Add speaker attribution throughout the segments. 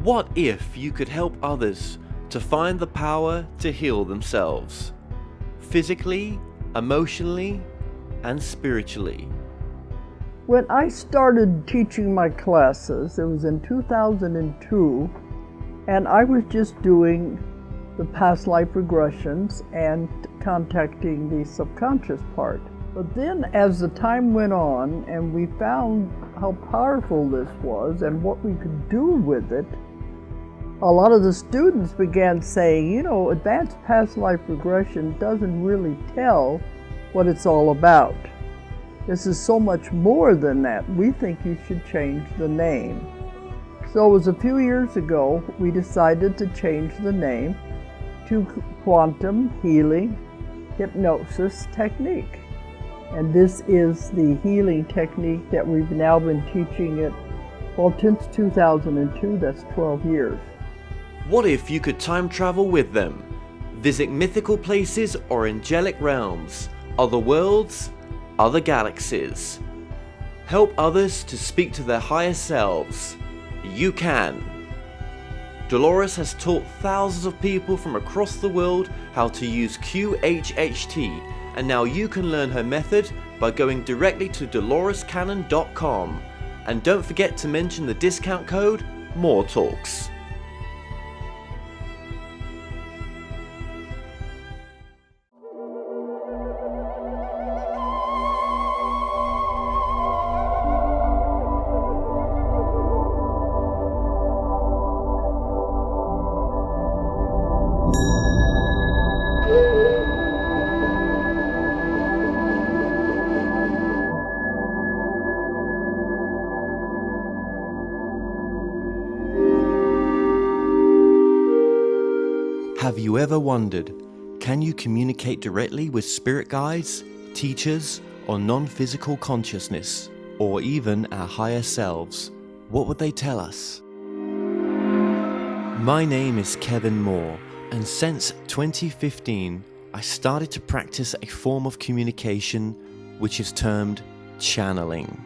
Speaker 1: What if you could help others to find the power to heal themselves? Physically, emotionally, and spiritually.
Speaker 2: When I started teaching my classes, it was in 2002, and I was just doing the past life regressions and contacting the subconscious part. But then as the time went on and we found how powerful this was and what we could do with it, a lot of the students began saying, you know, advanced past life regression doesn't really tell what it's all about. This is so much more than that. We think you should change the name. So it was a few years ago we decided to change the name to Quantum Healing Hypnosis Technique. And this is the healing technique that we've now been teaching it, well, since 2002, that's 12 years.
Speaker 1: What if you could time travel with them? Visit mythical places or angelic realms, other worlds, other galaxies. Help others to speak to their higher selves. You can. Dolores has taught thousands of people from across the world how to use QHHT, and now you can learn her method by going directly to dolorescannon.com. And don't forget to mention the discount code MORETALKS. Have you ever wondered, can you communicate directly with spirit guides, teachers, or non-physical consciousness, or even our higher selves? What would they tell us? My name is Kevin Moore, and since 2015, I started to practice a form of communication which is termed channeling.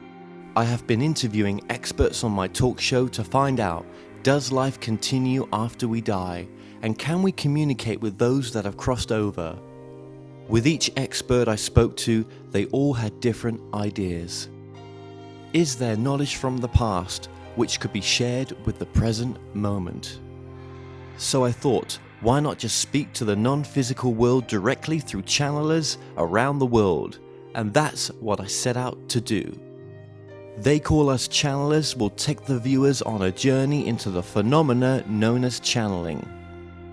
Speaker 1: I have been interviewing experts on my talk show to find out, does life continue after we die? And can we communicate with those that have crossed over? With each expert I spoke to, they all had different ideas. Is there knowledge from the past which could be shared with the present moment? So I thought, why not just speak to the non-physical world directly through channelers around the world? And that's what I set out to do. They call us channelers. Will take the viewers on a journey into the phenomena known as channeling.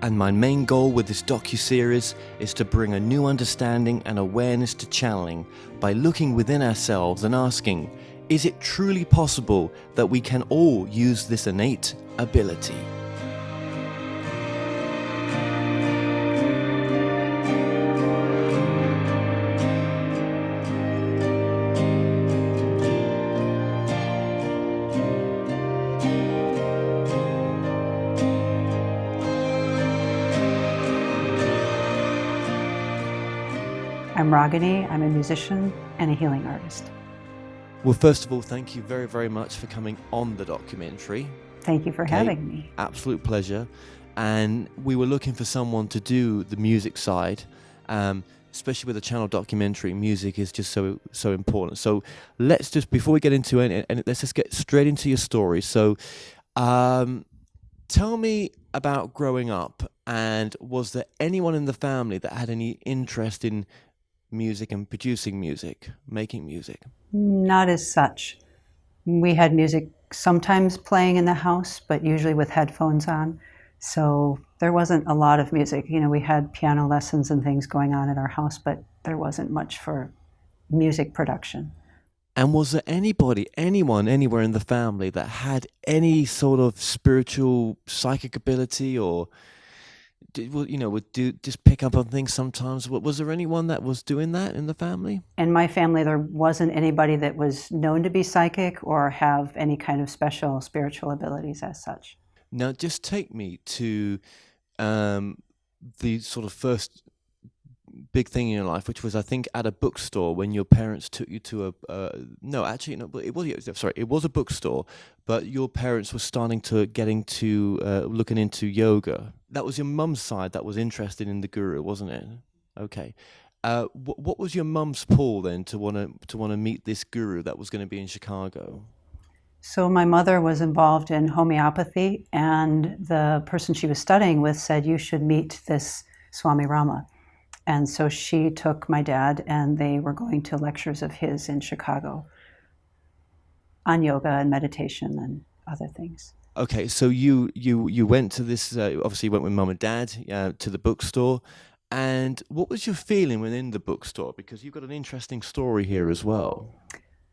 Speaker 1: And my main goal with this docuseries is to bring a new understanding and awareness to channeling by looking within ourselves and asking, is it truly possible that we can all use this innate ability?
Speaker 3: I'm Ragani. I'm a musician and a healing artist.
Speaker 1: Well, first of all, thank you very, very much for coming on the documentary.
Speaker 3: Thank you for having me.
Speaker 1: Absolute pleasure. And we were looking for someone to do the music side, especially with a channel documentary. Music is just so important. So let's just, before we get into it, and let's just get straight into your story. So tell me about growing up, and was there anyone in the family that had any interest in music and producing music, making music?
Speaker 3: Not as such. We had music sometimes playing in the house, but usually with headphones on. So there wasn't a lot of music. You know, we had piano lessons and things going on at our house, but there wasn't much for music production.
Speaker 1: And was there anyone anywhere in the family that had any sort of spiritual, psychic ability, or would just pick up on things sometimes? Was there anyone that was doing that in the family? In
Speaker 3: my family, there wasn't anybody that was known to be psychic or have any kind of special spiritual abilities as such.
Speaker 1: Now, just take me to the sort of first big thing in your life, which was, I think, at a bookstore when your parents took you to it was a bookstore, but your parents were starting to looking into yoga. That was your mum's side that was interested in the guru, wasn't it? Okay. What was your mum's pull then to want to meet this guru that was going to be in Chicago?
Speaker 3: So my mother was involved in homeopathy, and the person she was studying with said, you should meet this Swami Rama. And so she took my dad, and they were going to lectures of his in Chicago on yoga and meditation and other things.
Speaker 1: Okay, so you went to this, obviously you went with mum and dad to the bookstore. And what was your feeling when in the bookstore? Because you've got an interesting story here as well.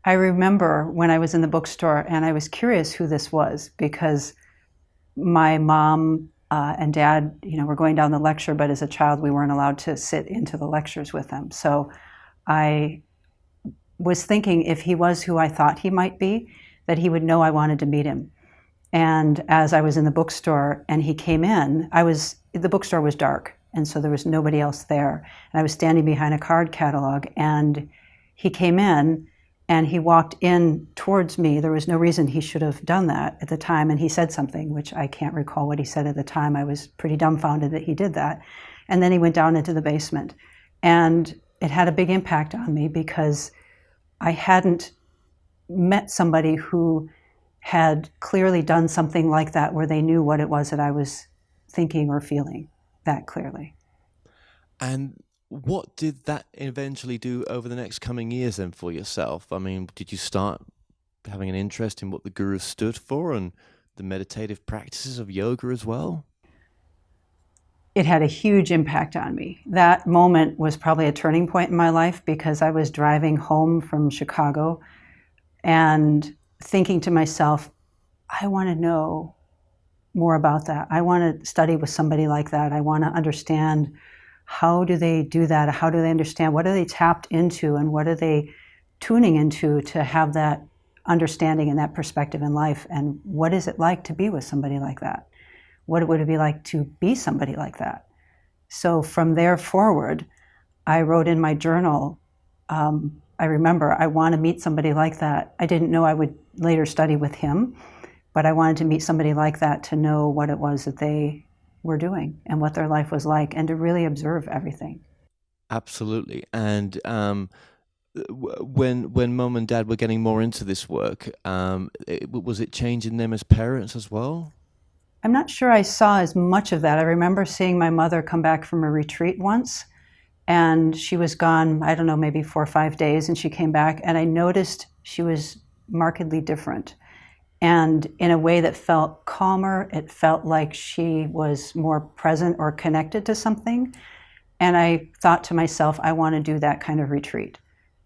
Speaker 3: I remember when I was in the bookstore and I was curious who this was, because my mom and dad, were going down the lecture, but as a child we weren't allowed to sit into the lectures with them. So I was thinking if he was who I thought he might be, that he would know I wanted to meet him. And as I was in the bookstore and he came in, the bookstore was dark, and so there was nobody else there. And I was standing behind a card catalog, and he came in and he walked in towards me. There was no reason he should have done that at the time. And he said something, which I can't recall what he said at the time. I was pretty dumbfounded that he did that. And then he went down into the basement. And it had a big impact on me because I hadn't met somebody who had clearly done something like that, where they knew what it was that I was thinking or feeling that clearly.
Speaker 1: And what did that eventually do over the next coming years then for yourself? I mean, did you start having an interest in what the guru stood for and the meditative practices of yoga as well?
Speaker 3: It had a huge impact on me. That moment was probably a turning point in my life, because I was driving home from Chicago and thinking to myself, I want to know more about that. I want to study with somebody like that. I want to understand, how do they do that? How do they understand? What are they tapped into, and what are they tuning into to have that understanding and that perspective in life? And what is it like to be with somebody like that? What would it be like to be somebody like that? So from there forward, I wrote in my journal, I remember, I want to meet somebody like that. I didn't know I would later study with him, but I wanted to meet somebody like that to know what it was that they were doing and what their life was like, and to really observe everything.
Speaker 1: Absolutely. And when mum and dad were getting more into this work, was it changing them as parents as well?
Speaker 3: I'm not sure I saw as much of that. I remember seeing my mother come back from a retreat once, and she was gone, I don't know, maybe 4 or 5 days, and she came back, and I noticed she was markedly different. And in a way that felt calmer. It felt like she was more present or connected to something. And I thought to myself, I want to do that kind of retreat.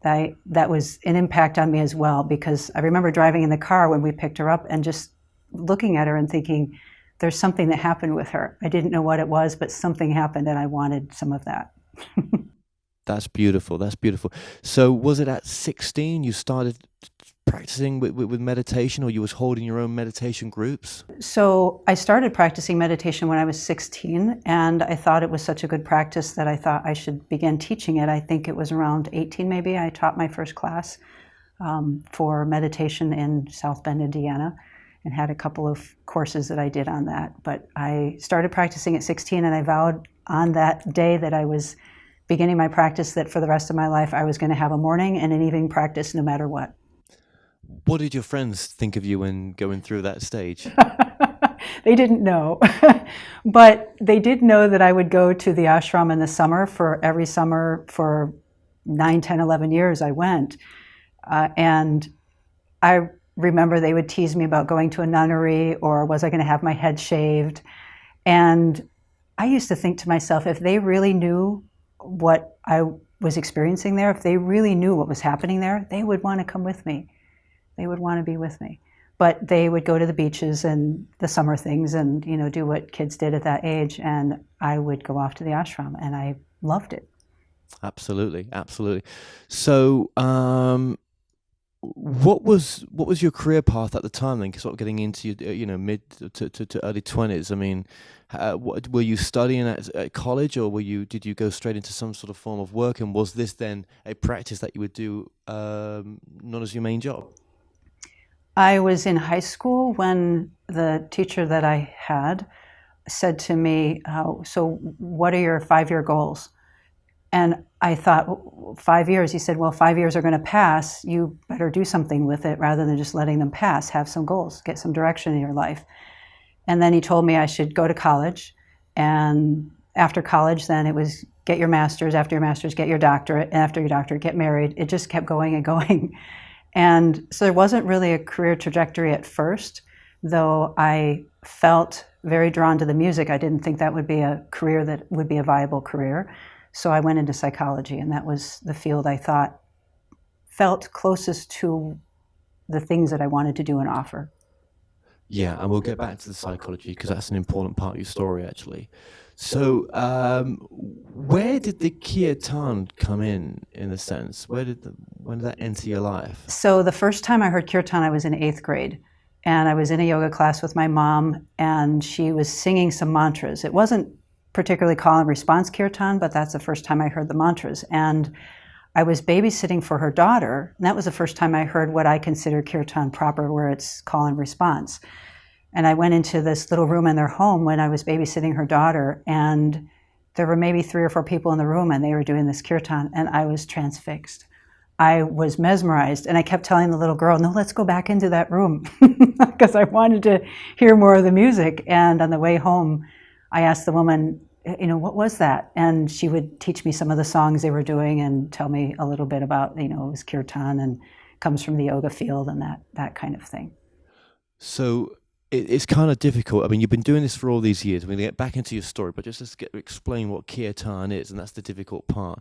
Speaker 3: That was an impact on me as well, because I remember driving in the car when we picked her up and just looking at her and thinking, there's something that happened with her. I didn't know what it was, but something happened, and I wanted some of that.
Speaker 1: That's beautiful. That's beautiful. So was it at 16 you started practicing with meditation, or you was holding your own meditation groups?
Speaker 3: So I started practicing meditation when I was 16, and I thought it was such a good practice that I thought I should begin teaching it. I think it was around 18 maybe. I taught my first class for meditation in South Bend, Indiana, and had a couple of courses that I did on that. But I started practicing at 16, and I vowed on that day that I was beginning my practice that for the rest of my life I was going to have a morning and an evening practice no matter what.
Speaker 1: What did your friends think of you when going through that stage?
Speaker 3: They didn't know, but they did know that I would go to the ashram in the summer. For every summer for 9, 10, 11 years I went. And I remember they would tease me about going to a nunnery, or was I going to have my head shaved? And I used to think to myself, if they really knew what I was experiencing there, if they really knew what was happening there, they would want to come with me. They would want to be with me. But they would go to the beaches and the summer things and, do what kids did at that age. And I would go off to the ashram, and I loved it.
Speaker 1: Absolutely. Absolutely. So what was your career path at the time then? Sort of getting into your, mid to early 20s. I mean, were you studying at college, or did you go straight into some sort of form of work? And was this then a practice that you would do not as your main job?
Speaker 3: I was in high school when the teacher that I had said to me, so what are your 5-year goals? And I thought, 5 years? He said, well, 5 years are going to pass. You better do something with it rather than just letting them pass. Have some goals, get some direction in your life. And then he told me I should go to college. And after college, then it was get your master's. After your master's, get your doctorate. And after your doctorate, get married. It just kept going and going. And so there wasn't really a career trajectory at first, though I felt very drawn to the music. I didn't think that would be a career that would be a viable career. So I went into psychology, and that was the field I thought felt closest to the things that I wanted to do and offer.
Speaker 1: Yeah, and we'll get back to the psychology because that's an important part of your story, actually. So, where did the Kirtan come in a sense? When did that enter your life?
Speaker 3: So the first time I heard Kirtan, I was in 8th grade, and I was in a yoga class with my mom, and she was singing some mantras. It wasn't particularly call and response Kirtan, but that's the first time I heard the mantras. And I was babysitting for her daughter, and that was the first time I heard what I consider Kirtan proper, where it's call and response. And I went into this little room in their home when I was babysitting her daughter, and there were maybe 3 or 4 people in the room, and they were doing this Kirtan, and I was transfixed. I was mesmerized, and I kept telling the little girl, no, let's go back into that room, because I wanted to hear more of the music. And on the way home, I asked the woman, what was that? And she would teach me some of the songs they were doing and tell me a little bit about, it was Kirtan and comes from the yoga field and that kind of thing.
Speaker 1: So it's kind of difficult. I mean, you've been doing this for all these years. We're going to get back into your story, but just let's explain what Kirtan is, and that's the difficult part.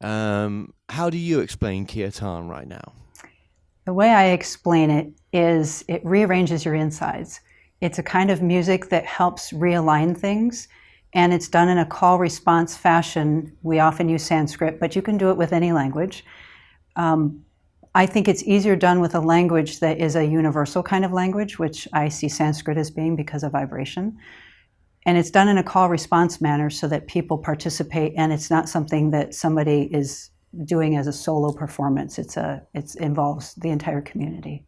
Speaker 1: How do you explain Kirtan right now?
Speaker 3: The way I explain it is it rearranges your insides. It's a kind of music that helps realign things, and it's done in a call-response fashion. We often use Sanskrit, but you can do it with any language. I think it's easier done with a language that is a universal kind of language, which I see Sanskrit as being because of vibration. And it's done in a call-response manner so that people participate, and it's not something that somebody is doing as a solo performance. It involves the entire community.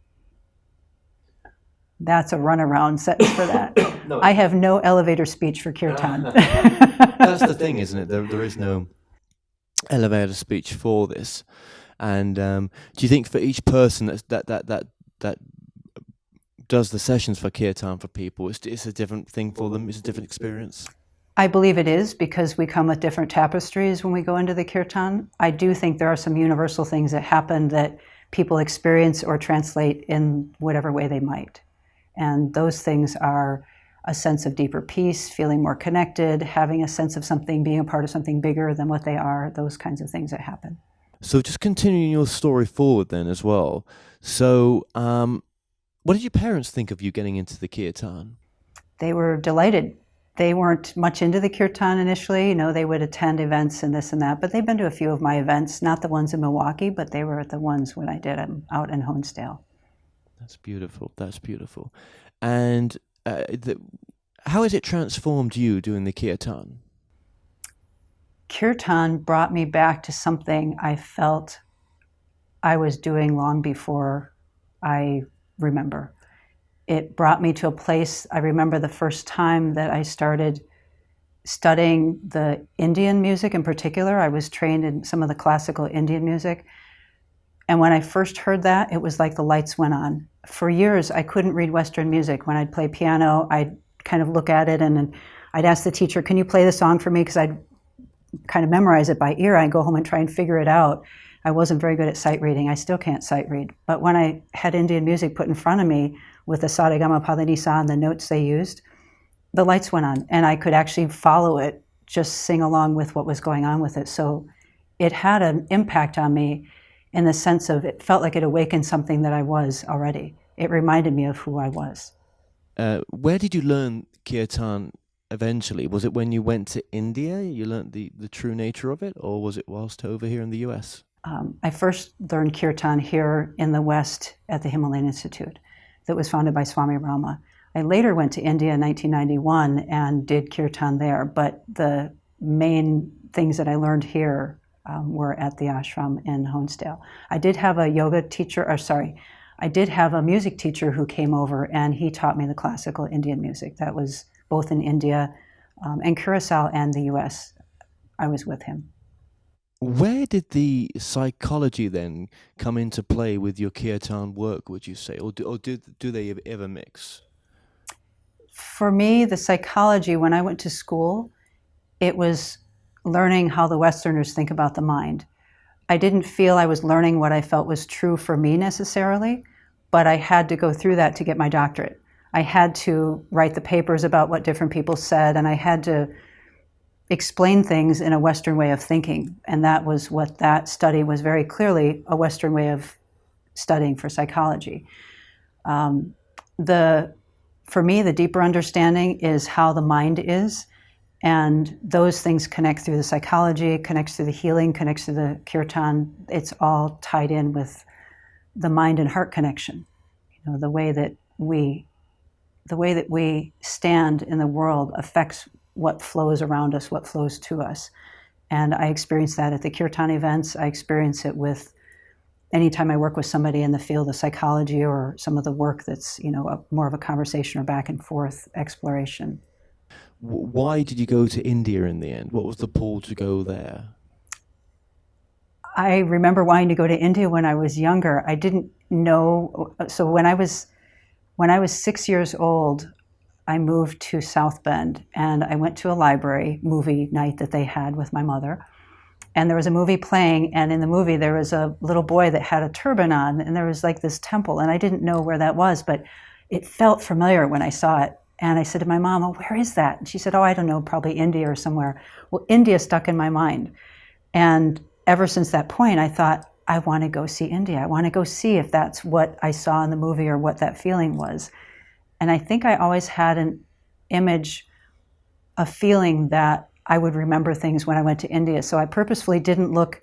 Speaker 3: That's a runaround sentence for that. No. I have no elevator speech for Kirtan.
Speaker 1: That's the thing, isn't it? There is no elevator speech for this. And do you think for each person that does the sessions for Kirtan for people, it's a different thing for them? It's a different experience?
Speaker 3: I believe it is, because we come with different tapestries when we go into the Kirtan. I do think there are some universal things that happen that people experience or translate in whatever way they might. And those things are a sense of deeper peace, feeling more connected, having a sense of something, being a part of something bigger than what they are, those kinds of things that happen.
Speaker 1: So just continuing your story forward then as well. So what did your parents think of you getting into the Kirtan?
Speaker 3: They were delighted. They weren't much into the Kirtan initially. They would attend events and this and that, but they've been to a few of my events, not the ones in Milwaukee, but they were at the ones when I did them out in Honesdale.
Speaker 1: That's beautiful. That's beautiful. And how has it transformed you doing the Kirtan?
Speaker 3: Kirtan brought me back to something I felt I was doing long before I remember. It brought me to a place. I remember the first time that I started studying the Indian music in particular. I was trained in some of the classical Indian music. And when I first heard that, it was like the lights went on. For years, I couldn't read Western music. When I'd play piano, I'd kind of look at it and I'd ask the teacher, can you play the song for me? Because I'd kind of memorize it by ear. I'd go home and try and figure it out. I wasn't very good at sight reading. I still can't sight read. But when I had Indian music put in front of me with the sa re ga ma pa da ni sa and the notes they used, the lights went on and I could actually follow it, just sing along with what was going on with it. So it had an impact on me in the sense of it felt like it awakened something that I was already. It reminded me of who I was.
Speaker 1: Where did you learn Kirtan eventually? Was it when you went to India, you learned the true nature of it, or was it whilst over here in the US?
Speaker 3: I first learned Kirtan here in the West at the Himalayan Institute that was founded by Swami Rama. I later went to India in 1991 and did Kirtan there, but the main things that I learned here were at the ashram in Honesdale. I did have a I did have a music teacher who came over and he taught me the classical Indian music. That was both in India and Curacao and the US. I was with him.
Speaker 1: Where did the psychology then come into play with your Kirtan work, would you say? Or do they ever mix?
Speaker 3: For me, the psychology, when I went to school, it was learning how the Westerners think about the mind. I didn't feel I was learning what I felt was true for me necessarily, but I had to go through that to get my doctorate. I had to write the papers about what different people said, and I had to explain things in a Western way of thinking. And that was what that study was, very clearly a Western way of studying for psychology. For me, the deeper understanding is how the mind is. And those things connect through the psychology, connects through the healing, connects through the kirtan. It's all tied in with the mind and heart connection. You know, the way that we stand in the world affects what flows around us, what flows to us. And I experience that at the kirtan events. I experience it with anytime I work with somebody in the field of psychology or some of the work that's, more of a conversation or back and forth exploration.
Speaker 1: Why did you go to India in the end? What was the pull to go there?
Speaker 3: I remember wanting to go to India when I was younger. I didn't know. So when I was 6 years old, I moved to South Bend and I went to a library movie night that they had with my mother. And there was a movie playing, and in the movie there was a little boy that had a turban on, and there was like this temple, and I didn't know where that was, but it felt familiar when I saw it. And I said to my mom, "Oh, where is that?" And she said, "Oh, I don't know, probably India or somewhere." Well, India stuck in my mind. And ever since that point, I thought, I want to go see India. I want to go see if that's what I saw in the movie or what that feeling was. And I think I always had an image, a feeling that I would remember things when I went to India. So I purposefully didn't look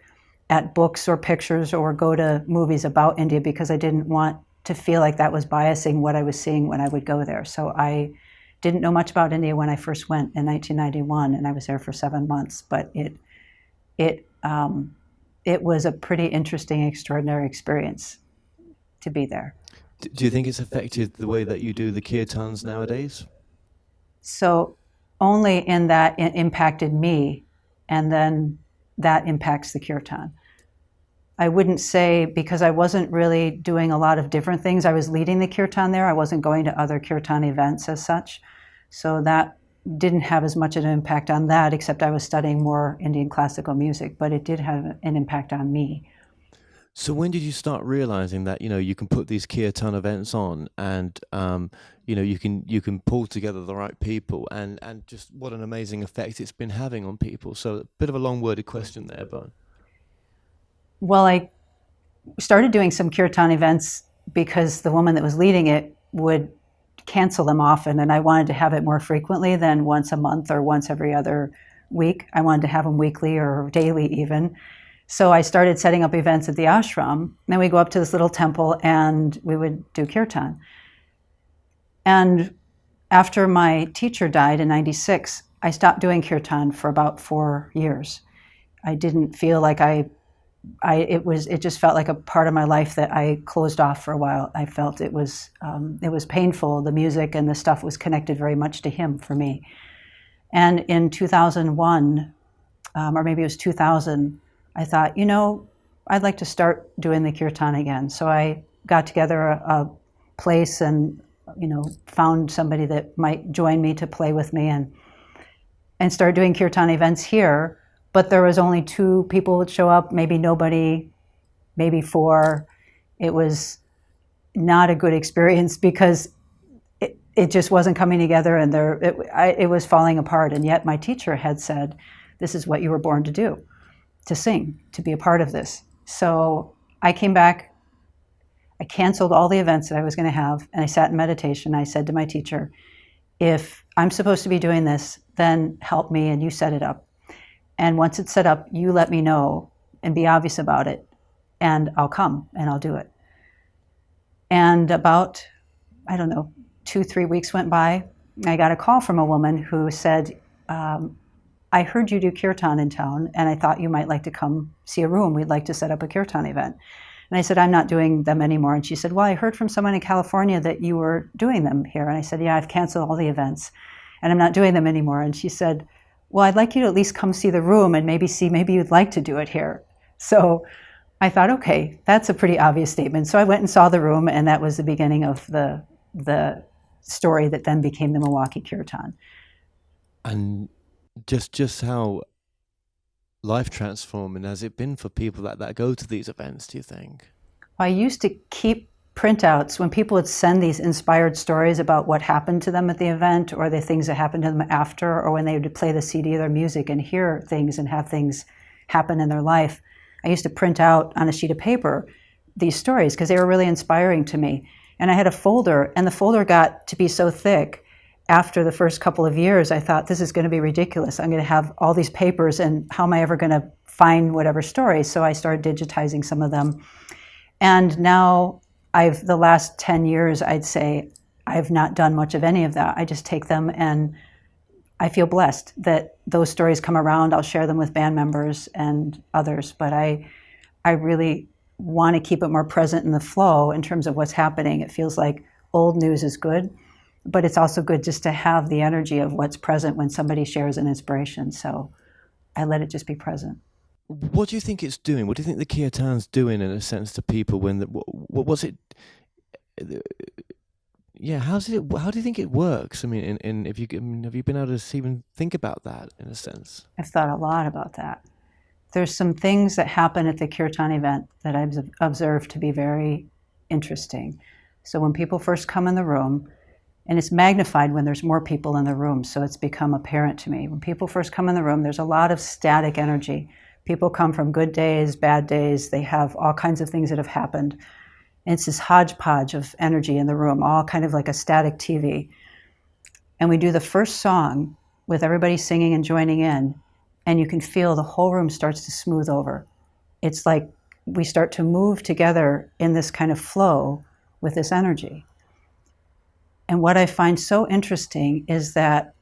Speaker 3: at books or pictures or go to movies about India because I didn't want to feel like that was biasing what I was seeing when I would go there. So I didn't know much about India when I first went in 1991, and I was there for 7 months. But it was a pretty interesting, extraordinary experience to be there.
Speaker 1: Do you think it's affected the way that you do the kirtans nowadays?
Speaker 3: So only in that it impacted me, and then that impacts the kirtan. I wouldn't say, because I wasn't really doing a lot of different things. I was leading the kirtan there. I wasn't going to other kirtan events as such. So that didn't have as much of an impact on that, except I was studying more Indian classical music, but it did have an impact on me.
Speaker 1: So when did you start realizing that, you can put these kirtan events on and, you can pull together the right people and just what an amazing effect it's been having on people? So a bit of a long-worded question there, but...
Speaker 3: Well, I started doing some kirtan events because the woman that was leading it would cancel them often, and I wanted to have it more frequently than once a month or once every other week. I wanted to have them weekly or daily even. So I started setting up events at the ashram. Then we go up to this little temple and we would do kirtan. And after my teacher died in 96, I stopped doing kirtan for about 4 years. I didn't feel like it just felt like a part of my life that I closed off for a while. I felt it was painful. The music and the stuff was connected very much to him for me. And in 2001, or maybe it was 2000, I thought, I'd like to start doing the kirtan again. So I got together a place and, found somebody that might join me to play with me and started doing kirtan events here. But there was only 2 people would show up, maybe nobody, maybe 4. It was not a good experience because it just wasn't coming together, and it was falling apart. And yet my teacher had said, "This is what you were born to do, to sing, to be a part of this." So I came back, I canceled all the events that I was going to have, and I sat in meditation. I said to my teacher, "If I'm supposed to be doing this, then help me and you set it up. And once it's set up, you let me know and be obvious about it. and I'll come and I'll do it. And about, I don't know, 2-3 weeks went by. I got a call from a woman who said, I heard you do Kirtan in town, and I thought you might like to come see a room. We'd like to set up a Kirtan event. And I said, I'm not doing them anymore. And she said, well, I heard from someone in California that you were doing them here. And I said, yeah, I've canceled all the events, and I'm not doing them anymore. And she said, well, I'd like you to at least come see the room and maybe you'd like to do it here. So I thought, okay, that's a pretty obvious statement. So I went and saw the room, and that was the beginning of the story that then became the Milwaukee Kirtan.
Speaker 1: And just how life transforming has it been for people that go to these events, do you think?
Speaker 3: I used to keep printouts when people would send these inspired stories about what happened to them at the event, or the things that happened to them after, or when they would play the CD of their music and hear things and have things happen in their life. I used to print out on a sheet of paper these stories because they were really inspiring to me. And I had a folder, and the folder got to be so thick. After the first couple of years, I thought, this is going to be ridiculous. I'm going to have all these papers, and how am I ever going to find whatever story? So I started digitizing some of them. And now the last 10 years, I'd say, I've not done much of any of that. I just take them, and I feel blessed that those stories come around. I'll share them with band members and others, but I really want to keep it more present in the flow in terms of what's happening. It feels like old news is good, but it's also good just to have the energy of what's present when somebody shares an inspiration. So I let it just be present.
Speaker 1: What do you think it's doing? What do you think the Kirtan's doing, in a sense, to people? What was it? Yeah, how do you think it works? I mean, have you been able to even think about that, in a sense?
Speaker 3: I've thought a lot about that. There's some things that happen at the Kirtan event that I've observed to be very interesting. So when people first come in the room, and it's magnified when there's more people in the room, so it's become apparent to me. When people first come in the room, there's a lot of static energy. People come from good days, bad days. They have all kinds of things that have happened. And it's this hodgepodge of energy in the room, all kind of like a static TV. And we do the first song with everybody singing and joining in, and you can feel the whole room starts to smooth over. It's like we start to move together in this kind of flow with this energy. And what I find so interesting is that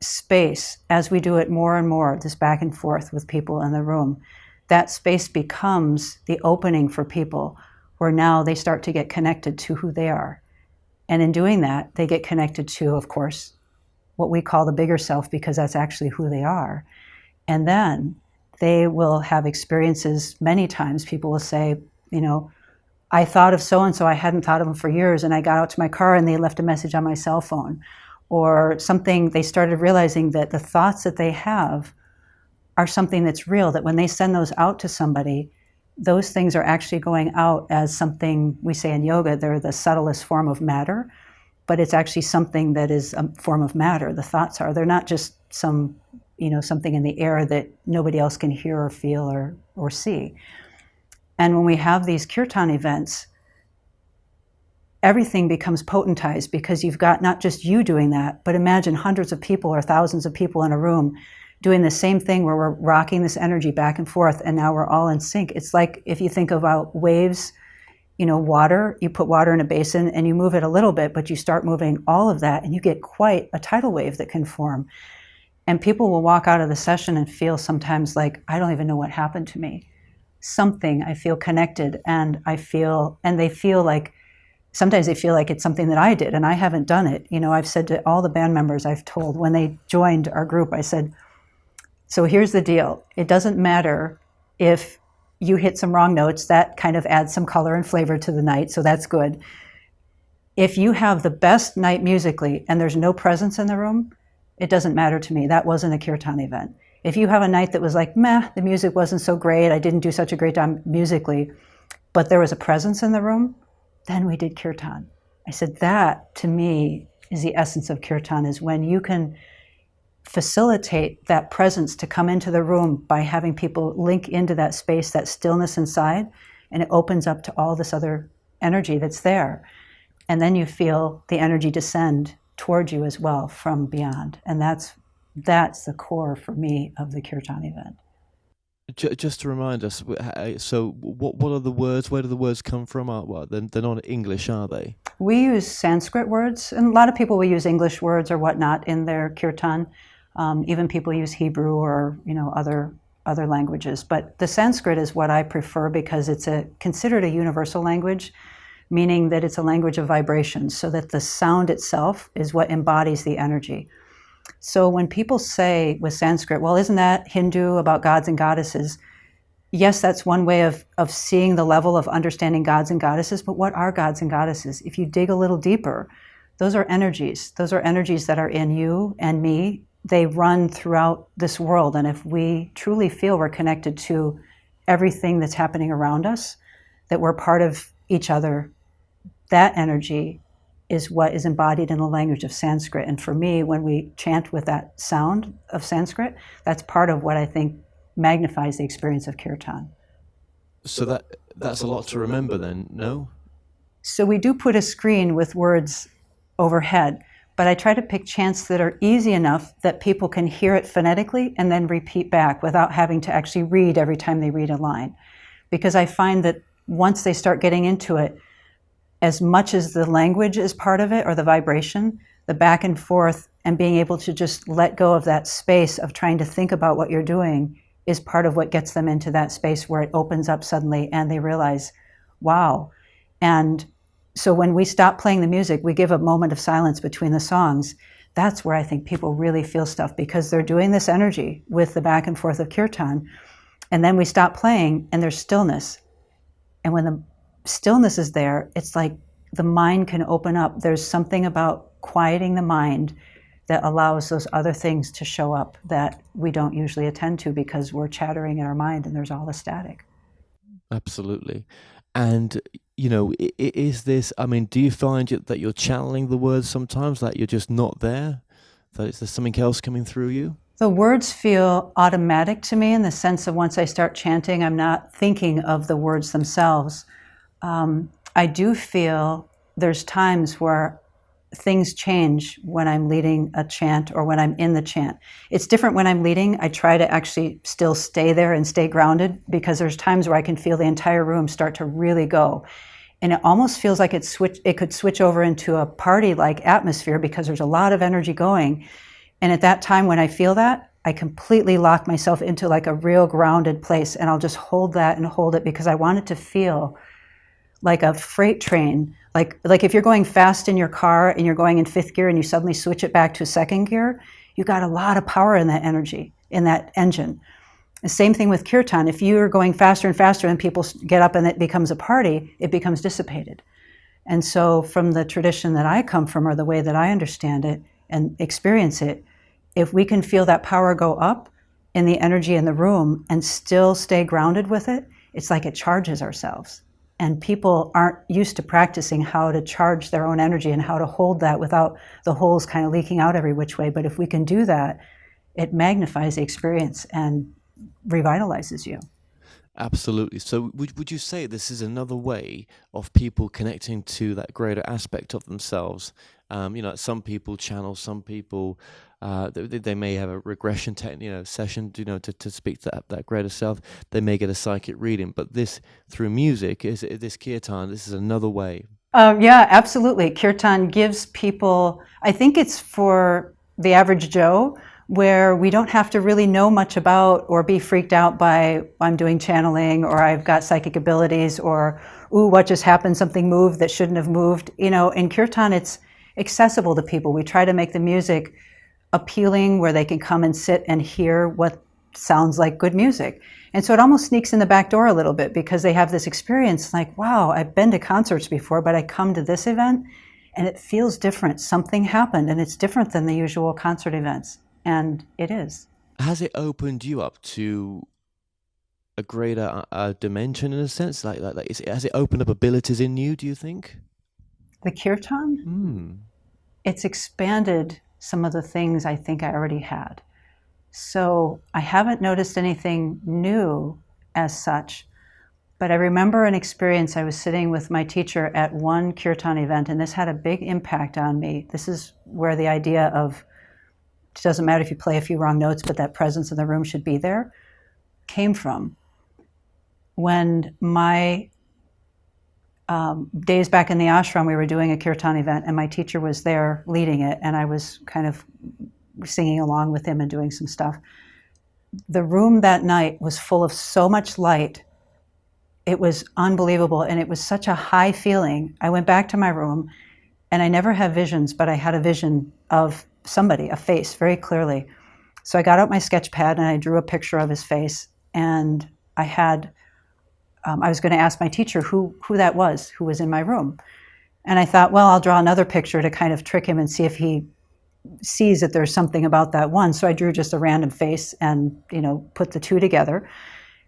Speaker 3: space, as we do it more and more, this back and forth with people in the room, that space becomes the opening for people where now they start to get connected to who they are. And in doing that, they get connected to, of course, what we call the bigger self, because that's actually who they are. And then they will have experiences. Many times people will say, I thought of so-and-so, I hadn't thought of them for years, and I got out to my car and they left a message on my cell phone. Or something, they started realizing that the thoughts that they have are something that's real, that when they send those out to somebody, those things are actually going out as something, we say in yoga, they're the subtlest form of matter, but it's actually something that is a form of matter. The thoughts are, they're not just something in the air that nobody else can hear or feel or see. And when we have these Kirtan events, everything becomes potentized, because you've got not just you doing that, but imagine hundreds of people or thousands of people in a room doing the same thing, where we're rocking this energy back and forth, and now we're all in sync. It's like if you think about waves, water, you put water in a basin and you move it a little bit, but you start moving all of that and you get quite a tidal wave that can form. And people will walk out of the session and feel sometimes like, I don't even know what happened to me. I feel connected, and they feel like, sometimes they feel like it's something that I did and I haven't done it. I've said to all the band members, I've told when they joined our group, I said, so here's the deal. It doesn't matter if you hit some wrong notes, that kind of adds some color and flavor to the night, so that's good. If you have the best night musically and there's no presence in the room, it doesn't matter to me. That wasn't a Kirtan event. If you have a night that was like, meh, the music wasn't so great, I didn't do such a great job musically, but there was a presence in the room, then we did Kirtan. I said, that to me is the essence of Kirtan, is when you can facilitate that presence to come into the room by having people link into that space, that stillness inside, and it opens up to all this other energy that's there. And then you feel the energy descend toward you as well from beyond. And that's the core for me of the Kirtan event.
Speaker 1: just to remind us, so what are the words? Where do the words come from? Well, they're not English, are they?
Speaker 3: We use Sanskrit words, and a lot of people will use English words or whatnot in their kirtan. Even people use Hebrew or other languages. But the Sanskrit is what I prefer because it's considered a universal language, meaning that it's a language of vibrations, so that the sound itself is what embodies the energy. So when people say with Sanskrit, well, isn't that Hindu about gods and goddesses? Yes, that's one way of seeing the level of understanding gods and goddesses, but what are gods and goddesses? If you dig a little deeper, those are energies. Those are energies that are in you and me. They run throughout this world, and if we truly feel we're connected to everything that's happening around us, that we're part of each other, that energy is what is embodied in the language of Sanskrit. And for me, when we chant with that sound of Sanskrit, that's part of what I think magnifies the experience of kirtan.
Speaker 1: So that's a lot to remember then, no?
Speaker 3: So we do put a screen with words overhead, but I try to pick chants that are easy enough that people can hear it phonetically and then repeat back without having to actually read every time they read a line. Because I find that once they start getting into it, as much as the language is part of it or the vibration, the back and forth and being able to just let go of that space of trying to think about what you're doing is part of what gets them into that space where it opens up suddenly and they realize, wow. And so when we stop playing the music, we give a moment of silence between the songs. That's where I think people really feel stuff because they're doing this energy with the back and forth of kirtan. And then we stop playing and there's stillness. And when the stillness is there, it's like the mind can open up. There's something about quieting the mind that allows those other things to show up that we don't usually attend to because we're chattering in our mind and there's all the static.
Speaker 1: Absolutely. And, is this, do you find that you're channeling the words sometimes, that you're just not there? That there's something else coming through you?
Speaker 3: The words feel automatic to me in the sense of once I start chanting, I'm not thinking of the words themselves. I do feel there's times where things change when I'm leading a chant or when I'm in the chant. It's different when I'm leading. I try to actually still stay there and stay grounded because there's times where I can feel the entire room start to really go. And it almost feels like it could switch over into a party-like atmosphere because there's a lot of energy going. And at that time when I feel that, I completely lock myself into like a real grounded place and I'll just hold that and hold it because I want it to feel like a freight train. Like if you're going fast in your car and you're going in fifth gear and you suddenly switch it back to second gear, you got a lot of power in that energy, in that engine. The same thing with kirtan. If you're going faster and faster and people get up and it becomes a party, it becomes dissipated. And so from the tradition that I come from or the way that I understand it and experience it, if we can feel that power go up in the energy in the room and still stay grounded with it, it's like it charges ourselves. And people aren't used to practicing how to charge their own energy and how to hold that without the holes kind of leaking out every which way. But if we can do that, it magnifies the experience and revitalizes you.
Speaker 1: Absolutely. So would you say this is another way of people connecting to that greater aspect of themselves? Some people channel, some people they may have a regression session, to speak to that greater self. They may get a psychic reading, but this through music this kirtan. This is another way.
Speaker 3: Yeah, absolutely. Kirtan gives people. I think it's for the average Joe, where we don't have to really know much about or be freaked out by I'm doing channeling or I've got psychic abilities or ooh, what just happened? Something moved that shouldn't have moved. In kirtan, it's accessible to people. We try to make the music appealing where they can come and sit and hear what sounds like good music. And so it almost sneaks in the back door a little bit because they have this experience like, wow, I've been to concerts before, but I come to this event and it feels different. Something happened and it's different than the usual concert events. And it is.
Speaker 1: Has it opened you up to a greater dimension in a sense? Has it opened up abilities in you, do you think?
Speaker 3: The kirtan? It's expanded some of the things I think I already had. So I haven't noticed anything new as such, but I remember an experience. I was sitting with my teacher at one kirtan event, and this had a big impact on me. This is where the idea of, it doesn't matter if you play a few wrong notes, but that presence in the room should be there. came from. When my days back in the ashram, we were doing a Kirtan event, and my teacher was there leading it, and I was kind of singing along with him and doing some stuff. The room that night was full of so much light. It was unbelievable, and it was such a high feeling. I went back to my room, and I never have visions, but I had a vision of somebody, a face, very clearly. So I got out my sketch pad and I drew a picture of his face, and I was going to ask my teacher who that was, who was in my room. And I thought, well, I'll draw another picture to kind of trick him and see if he sees that there's something about that one. So I drew just a random face and, put the two together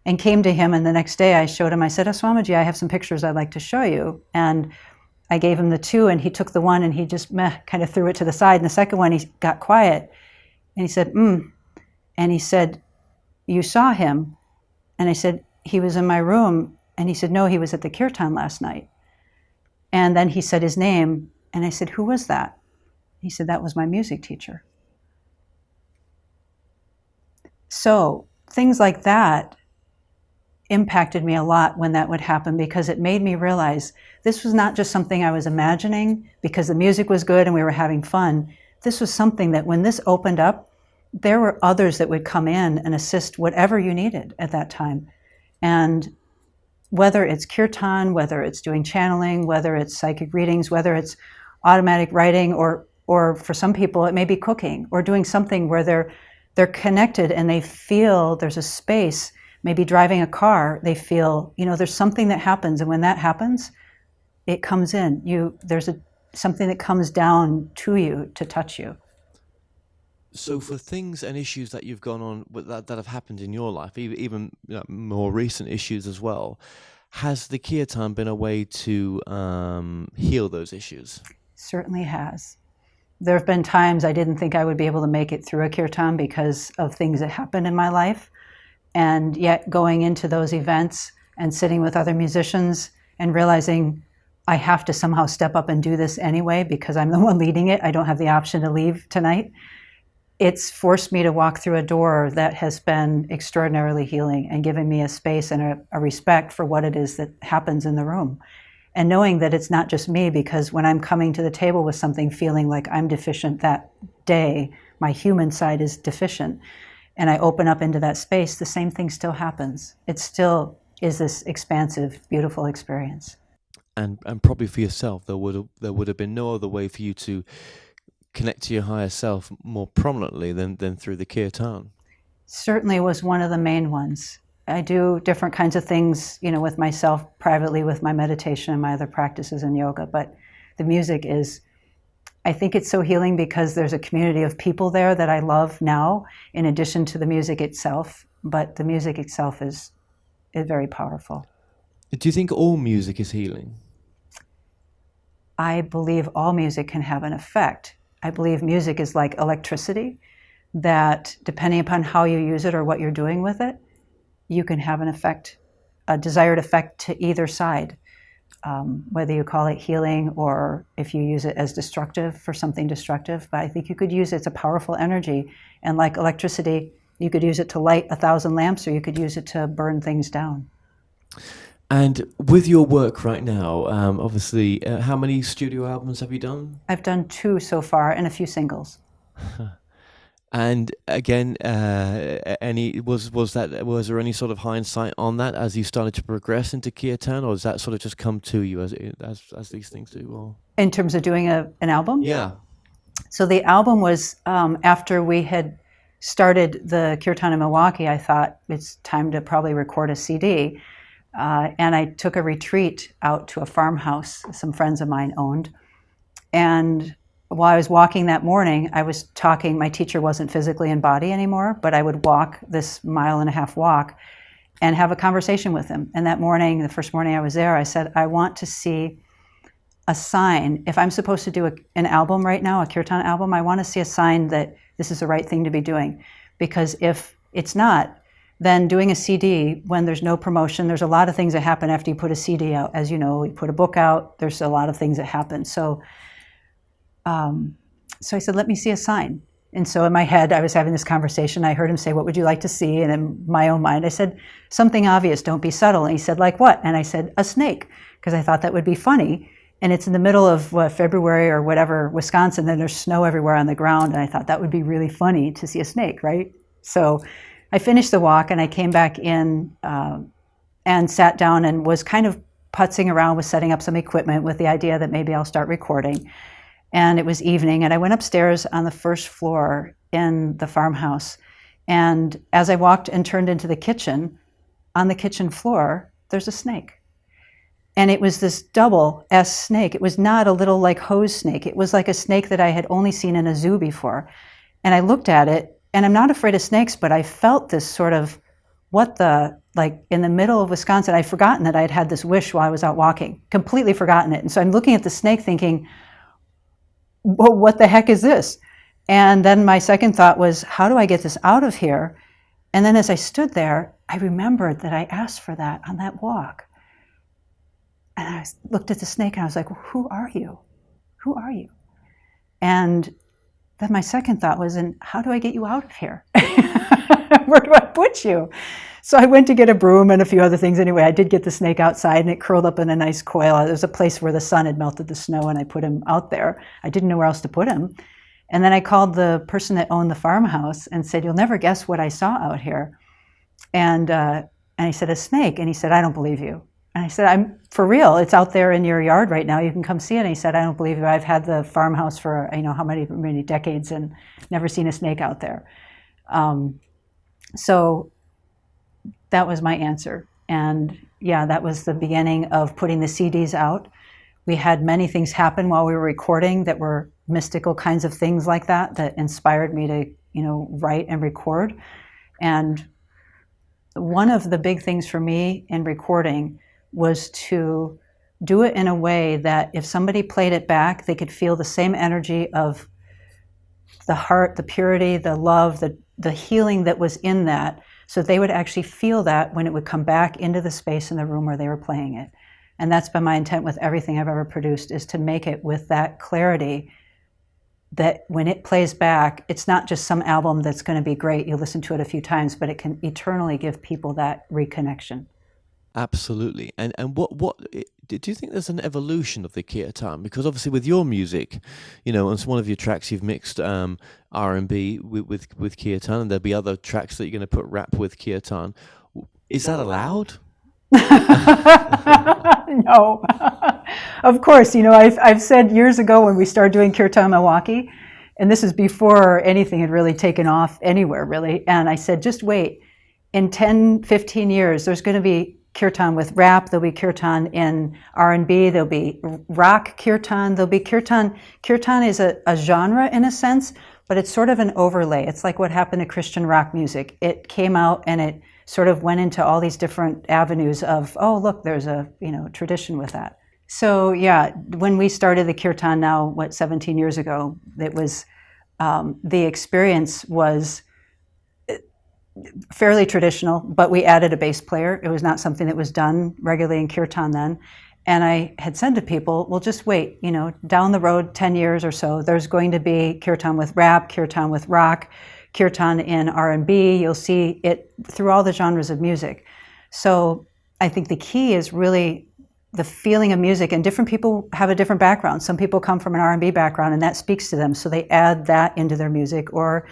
Speaker 3: and came to him. And the next day I showed him, I said, Swamiji, I have some pictures I'd like to show you. And I gave him the two, and he took the one and he just kind of threw it to the side. And the second one, he got quiet and he said, And he said, you saw him? And I said, he was in my room. And he said, no, he was at the Kirtan last night. And then he said his name. And I said, who was that? He said, that was my music teacher. So things like that impacted me a lot when that would happen, because it made me realize this was not just something I was imagining because the music was good and we were having fun. This was something that when this opened up, there were others that would come in and assist whatever you needed at that time. And whether it's Kirtan, whether it's doing channeling, whether it's psychic readings, whether it's automatic writing, or for some people it may be cooking or doing something where they're connected and they feel there's a space, maybe driving a car, they feel, there's something that happens, and when that happens, it comes in. There's something that comes down to you to touch you.
Speaker 1: So for things and issues that you've gone on with that have happened in your life, even more recent issues as well, has the Kirtan been a way to heal those issues?
Speaker 3: Certainly has. There have been times I didn't think I would be able to make it through a Kirtan because of things that happened in my life. And yet going into those events and sitting with other musicians and realizing I have to somehow step up and do this anyway because I'm the one leading it. I don't have the option to leave tonight. It's forced me to walk through a door that has been extraordinarily healing and given me a space and a respect for what it is that happens in the room. And knowing that it's not just me, because when I'm coming to the table with something feeling like I'm deficient that day, my human side is deficient, and I open up into that space, the same thing still happens. It still is this expansive, beautiful experience.
Speaker 1: And probably for yourself, there would have been no other way for you to connect to your higher self more prominently than through the Kirtan.
Speaker 3: Certainly was one of the main ones. I do different kinds of things, with myself privately with my meditation and my other practices in yoga, but the music I think it's so healing because there's a community of people there that I love now, in addition to the music itself, but the music itself is very powerful.
Speaker 1: Do you think all music is healing?
Speaker 3: I believe all music can have an effect. I believe music is like electricity, that depending upon how you use it or what you're doing with it, you can have an effect, a desired effect to either side, whether you call it healing or if you use it as destructive for something destructive. But I think you could use it as a powerful energy. And like electricity, you could use it to light 1,000 lamps, or you could use it to burn things down.
Speaker 1: And with your work right now, obviously, how many studio albums have you done?
Speaker 3: I've done 2 so far and a few singles.
Speaker 1: And again, was there any sort of hindsight on that as you started to progress into Kirtan, or does that sort of just come to you as these things do? Or?
Speaker 3: In terms of doing an album?
Speaker 1: Yeah.
Speaker 3: So the album was after we had started the Kirtan in Milwaukee. I thought it's time to probably record a CD, and I took a retreat out to a farmhouse some friends of mine owned, and while I was walking that morning, I was talking. My teacher wasn't physically in body anymore, but I would walk this 1.5 mile walk and have a conversation with him. And that morning, the first morning I was there, I said, I want to see a sign. If I'm supposed to do an album right now, a Kirtan album, I want to see a sign that this is the right thing to be doing. Because if it's not, then doing a CD, when there's no promotion, there's a lot of things that happen after you put a CD out. As you know, you put a book out, there's a lot of things that happen. So I said, let me see a sign. And so in my head, I was having this conversation. I heard him say, "What would you like to see?" And in my own mind, I said, "Something obvious, don't be subtle." And he said, "Like what?" And I said, "A snake," because I thought that would be funny. And it's in the middle of February or whatever, Wisconsin, and there's snow everywhere on the ground. And I thought that would be really funny to see a snake, right? So I finished the walk and I came back in and sat down and was kind of putzing around with setting up some equipment with the idea that maybe I'll start recording. And it was evening, and I went upstairs on the first floor in the farmhouse. And as I walked and turned into the kitchen, on the kitchen floor, there's a snake. And it was this double S snake. It was not a little like hose snake. It was like a snake that I had only seen in a zoo before. And I looked at it, and I'm not afraid of snakes, but I felt this sort of, like in the middle of Wisconsin, I'd forgotten that I'd had this wish while I was out walking, completely forgotten it. And so I'm looking at the snake thinking, well, what the heck is this? And then my second thought was, how do I get this out of here? And then as I stood there, I remembered that I asked for that on that walk. And I looked at the snake and I was like, well, who are you? Who are you? And then my second thought was, and how do I get you out of here? Where do I put you? So I went to get a broom and a few other things. Anyway, I did get the snake outside, and it curled up in a nice coil. There was a place where the sun had melted the snow, and I put him out there. I didn't know where else to put him. And then I called the person that owned the farmhouse and said, "You'll never guess what I saw out here." And I said, "A snake." And he said, "I don't believe you." And I said, "I'm for real. It's out there in your yard right now. You can come see it." And he said, "I don't believe you. I've had the farmhouse for how many decades and never seen a snake out there." So that was my answer. And yeah, that was the beginning of putting the CDs out. We had many things happen while we were recording that were mystical kinds of things like that inspired me to, write and record. And one of the big things for me in recording was to do it in a way that if somebody played it back, they could feel the same energy of the heart, the purity, the love, the healing that was in that, so they would actually feel that when it would come back into the space in the room where they were playing it. And that's been my intent with everything I've ever produced, is to make it with that clarity that when it plays back, it's not just some album that's going to be great, you listen to it a few times, but it can eternally give people that reconnection.
Speaker 1: Absolutely. And what do you think there's an evolution of the Kirtan? Because obviously with your music, on one of your tracks you've mixed R&B with Kirtan, and there'll be other tracks that you're going to put rap with Kirtan. Is that allowed?
Speaker 3: No. Of course, I've said years ago when we started doing Kirtan Milwaukee, and this is before anything had really taken off anywhere really, and I said, just wait, in 10, 15 years, there's going to be Kirtan with rap, there'll be Kirtan in R&B, there'll be rock Kirtan, there'll be Kirtan. Kirtan is a genre in a sense, but it's sort of an overlay. It's like what happened to Christian rock music. It came out and it sort of went into all these different avenues of, oh, look, there's a tradition with that. So yeah, when we started the Kirtan now, 17 years ago, it was, the experience was fairly traditional, but we added a bass player. It was not something that was done regularly in Kirtan then. And I had said to people, well, just wait, down the road, 10 years or so, there's going to be Kirtan with rap, Kirtan with rock, Kirtan in R&B. You'll see it through all the genres of music. So I think the key is really the feeling of music, and different people have a different background. Some people come from an R&B background and that speaks to them, so they add that into their music, or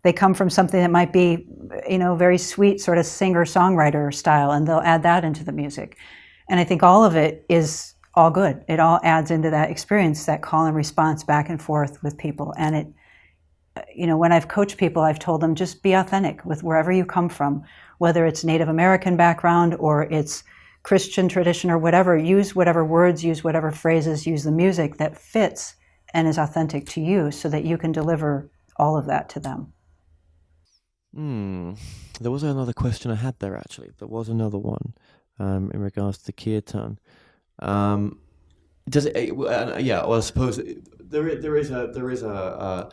Speaker 3: they come from something that might be, very sweet sort of singer-songwriter style, and they'll add that into the music. And I think all of it is all good. It all adds into that experience, that call and response back and forth with people. And it, when I've coached people, I've told them, just be authentic with wherever you come from, whether it's Native American background or it's Christian tradition or whatever. Use whatever words, use whatever phrases, use the music that fits and is authentic to you so that you can deliver all of that to them.
Speaker 1: There was another question I had there, actually. There was another one in regards to Kirtan. Does it? Well, I suppose there is a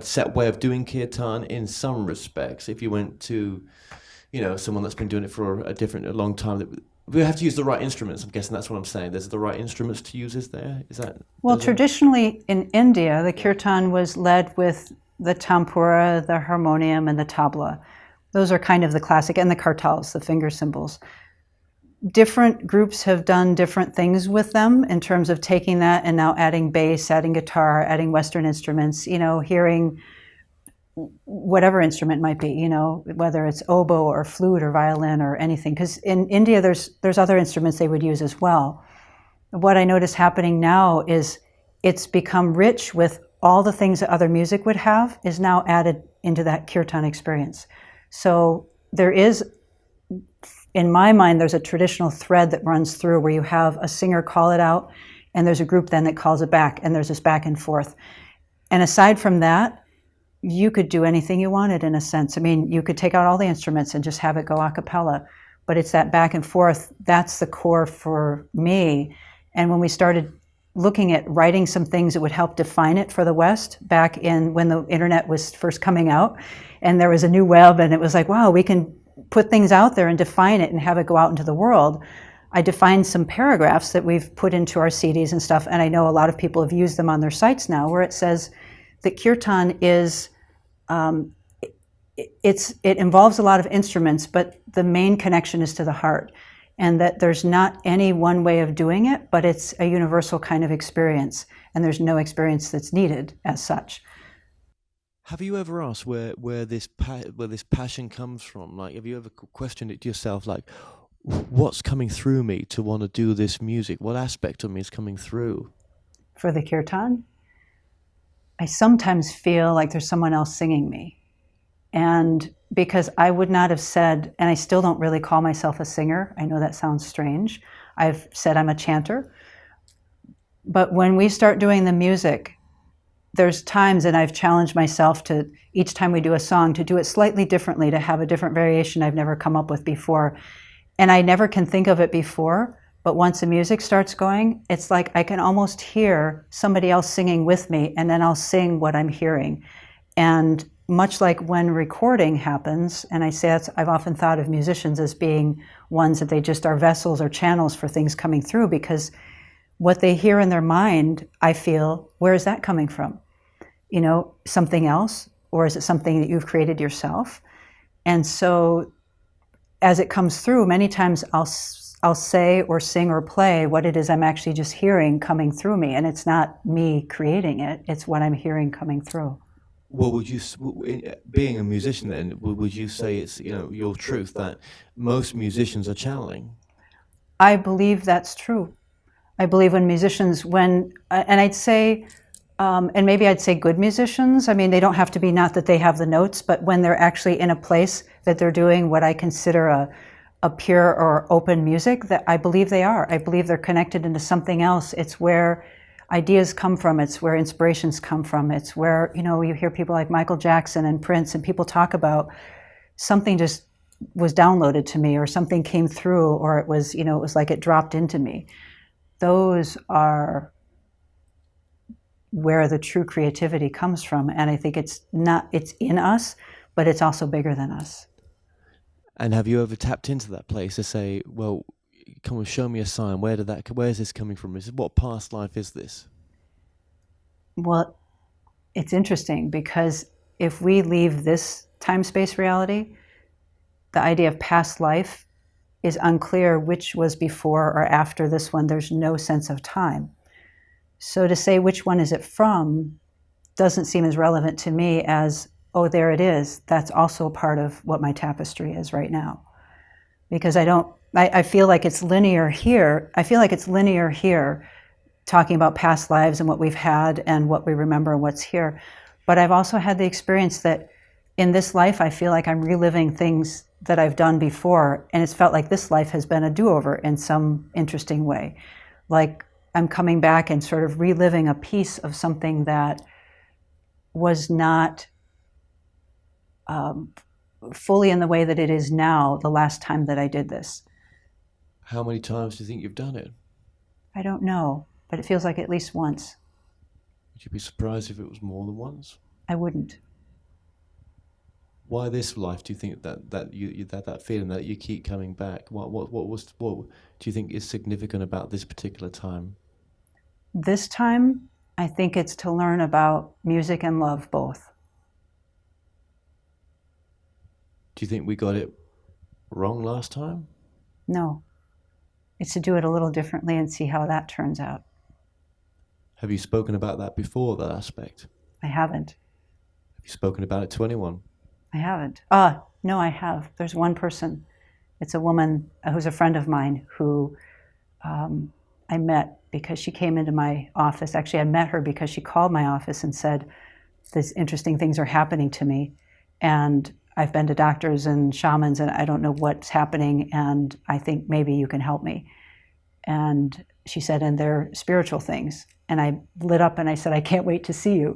Speaker 1: set way of doing Kirtan in some respects. If you went to, someone that's been doing it for a long time, we have to use the right instruments. I'm guessing that's what I'm saying. There's the right instruments to use. Is that?
Speaker 3: Well, traditionally in India, the Kirtan was led with the tampura, the harmonium, and the tabla. Those are kind of the classic, and the kartals, the finger cymbals. Different groups have done different things with them in terms of taking that and now adding bass, adding guitar, adding Western instruments, hearing whatever instrument might be, whether it's oboe or flute or violin or anything. Because in India, there's other instruments they would use as well. What I notice happening now is it's become rich with all the things that other music would have is now added into that kirtan experience. So there is, in my mind, there's a traditional thread that runs through where you have a singer call it out, and there's a group then that calls it back, and there's this back and forth. And aside from that, you could do anything you wanted in a sense. I mean, you could take out all the instruments and just have it go a cappella, but it's that back and forth, that's the core for me. And when we started looking at writing some things that would help define it for the West back in when the internet was first coming out, and there was a new web, and it was like, wow, we can put things out there and define it and have it go out into the world. I defined some paragraphs that we've put into our CDs and stuff, and I know a lot of people have used them on their sites now, where it says that kirtan is, it involves a lot of instruments, but the main connection is to the heart, and that there's not any one way of doing it, but it's a universal kind of experience, and there's no experience that's needed as such.
Speaker 1: Have you ever asked where this passion comes from? Like, have you ever questioned it to yourself, like, what's coming through me to want to do this music? What aspect of me is coming through?
Speaker 3: For the kirtan, I sometimes feel like there's someone else singing me. And because I would not have said, and I still don't really call myself a singer, I know that sounds strange. I've said I'm a chanter. But when we start doing the music, there's times, and I've challenged myself to, each time we do a song, to do it slightly differently, to have a different variation I've never come up with before. And I never can think of it before, but once the music starts going, it's like I can almost hear somebody else singing with me, and then I'll sing what I'm hearing. And much like when recording happens, and I say that's, I've often thought of musicians as being ones that they just are vessels or channels for things coming through, because what they hear in their mind, I feel, where is that coming from? Something else? Or is it something that you've created yourself? And so as it comes through, many times I'll say or sing or play what it is I'm actually just hearing coming through me. And it's not me creating it, it's what I'm hearing coming through.
Speaker 1: Well, would you, being a musician then, would you say it's, your truth that most musicians are channeling?
Speaker 3: I believe that's true. I believe when musicians, and I'd say, and maybe I'd say good musicians, I mean, they don't have to be, not that they have the notes, but when they're actually in a place that they're doing what I consider a pure or open music, that I believe they are. I believe they're connected into something else. It's where ideas come from. It's where inspirations come from. It's where, you hear people like Michael Jackson and Prince, and people talk about something just was downloaded to me, or something came through, or it was like it dropped into me. Those are where the true creativity comes from. And I think it's in us, but it's also bigger than us.
Speaker 1: And have you ever tapped into that place to say, well, come on, show me a sign. Where is this coming from? What past life is this?
Speaker 3: Well, it's interesting, because if we leave this time-space reality, the idea of past life is unclear which was before or after this one. There's no sense of time. So to say which one is it from doesn't seem as relevant to me as, oh, there it is. That's also a part of what my tapestry is right now. Because I feel like it's linear here. I feel like it's linear here, talking about past lives and what we've had and what we remember and what's here. But I've also had the experience that in this life, I feel like I'm reliving things that I've done before, and it's felt like this life has been a do-over in some interesting way. Like I'm coming back and sort of reliving a piece of something that was not fully in the way that it is now the last time that I did this.
Speaker 1: How many times do you think you've done it?
Speaker 3: I don't know, but it feels like at least once.
Speaker 1: Would you be surprised if it was more than once?
Speaker 3: I wouldn't.
Speaker 1: Why this life? Do you think that feeling that you keep coming back? What do you think is significant about this particular time?
Speaker 3: This time, I think it's to learn about music and love both.
Speaker 1: Do you think we got it wrong last time?
Speaker 3: No. It's to do it a little differently and see how that turns out.
Speaker 1: Have you spoken about that before, that aspect?
Speaker 3: I haven't.
Speaker 1: Have you spoken about it to anyone?
Speaker 3: I haven't. No, I have. There's one person. It's a woman who's a friend of mine who I met because she came into my office. Actually, I met her because she called my office and said, these interesting things are happening to me. And I've been to doctors and shamans and I don't know what's happening and I think maybe you can help me. And she said, and they're spiritual things. And I lit up and I said, I can't wait to see you.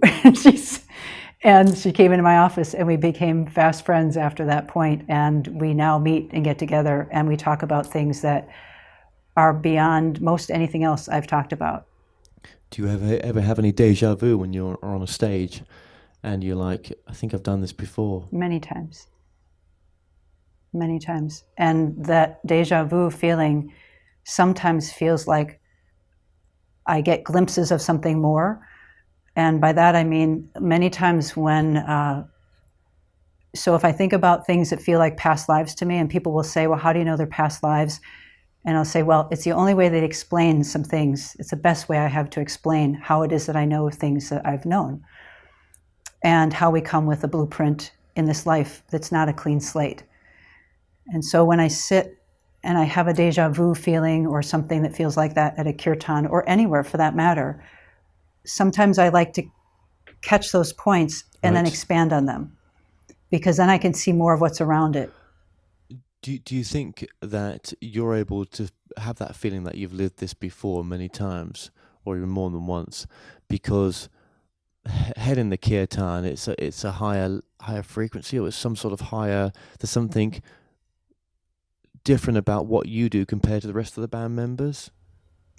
Speaker 3: And she came into my office and we became fast friends after that point. And we now meet and get together and we talk about things that are beyond most anything else I've talked about.
Speaker 1: Do you ever have any deja vu when you're on a stage and you're like, I think I've done this before?
Speaker 3: Many times. Many times. And that deja vu feeling sometimes feels like I get glimpses of something more. And by that I mean many times when, so if I think about things that feel like past lives to me, and people will say, well, how do you know they're past lives? And I'll say, well, it's the only way that explains some things. It's the best way I have to explain how it is that I know things that I've known and how we come with a blueprint in this life that's not a clean slate. And so when I sit and I have a deja vu feeling or something that feels like that at a kirtan or anywhere for that matter, sometimes I like to catch those points and then expand on them because then I can see more of what's around it.
Speaker 1: Do you think that you're able to have that feeling that you've lived this before many times or even more than once because heading the kirtan, it's a higher frequency, or it's some sort of higher, there's something different about what you do compared to the rest of the band members?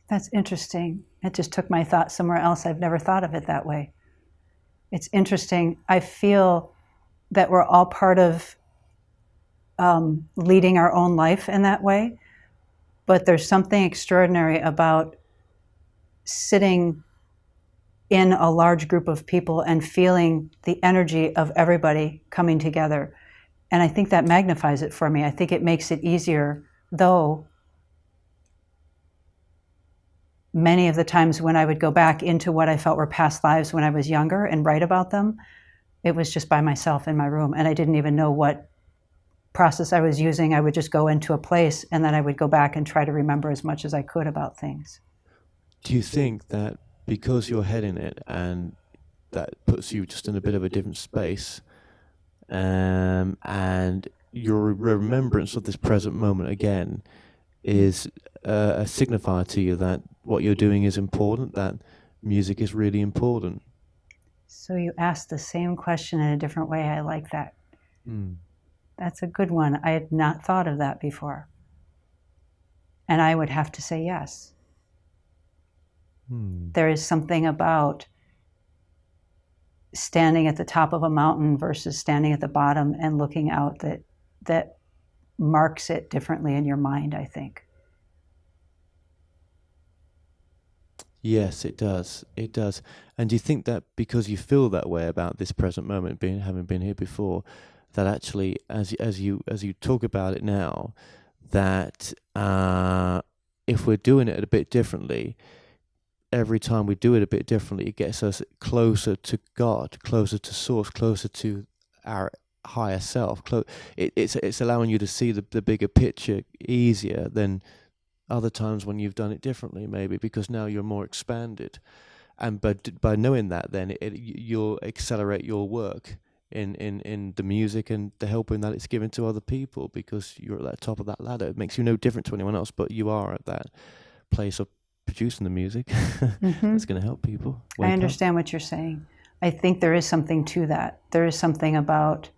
Speaker 3: That's interesting. It just took my thought somewhere else. I've never thought of it that way. It's interesting. I feel that we're all part of leading our own life in that way, but there's something extraordinary about sitting in a large group of people and feeling the energy of everybody coming together. And I think that magnifies it for me. I think it makes it easier, though many of the times when I would go back into what I felt were past lives when I was younger and write about them, it was just by myself in my room. And I didn't even know what process I was using. I would just go into a place and then I would go back and try to remember as much as I could about things.
Speaker 1: Do you think that because you're heading it and that puts you just in a bit of a different space, and your remembrance of this present moment again is a signifier to you that what you're doing is important, that music is really important?
Speaker 3: So you asked the same question in a different way. I like that. That's a good one. I had not thought of that before. And I would have to say yes. There is something about standing at the top of a mountain versus standing at the bottom and looking out that marks it differently in your mind, I think.
Speaker 1: Yes, it does. It does. And do you think that because you feel that way about this present moment, having been here before, that actually, as you talk about it now, that if we're doing it a bit differently, every time we do it a bit differently, it gets us closer to God, closer to Source, closer to our higher self. It's allowing you to see the bigger picture easier than other times when you've done it differently, maybe because now you're more expanded. And by knowing that, then you'll accelerate your work in the music and the helping that it's given to other people, because you're at the top of that ladder. It makes you no different to anyone else, but you are at that place of producing the music that's going to help people.
Speaker 3: I understand what you're saying. I think there is something to that. There is something about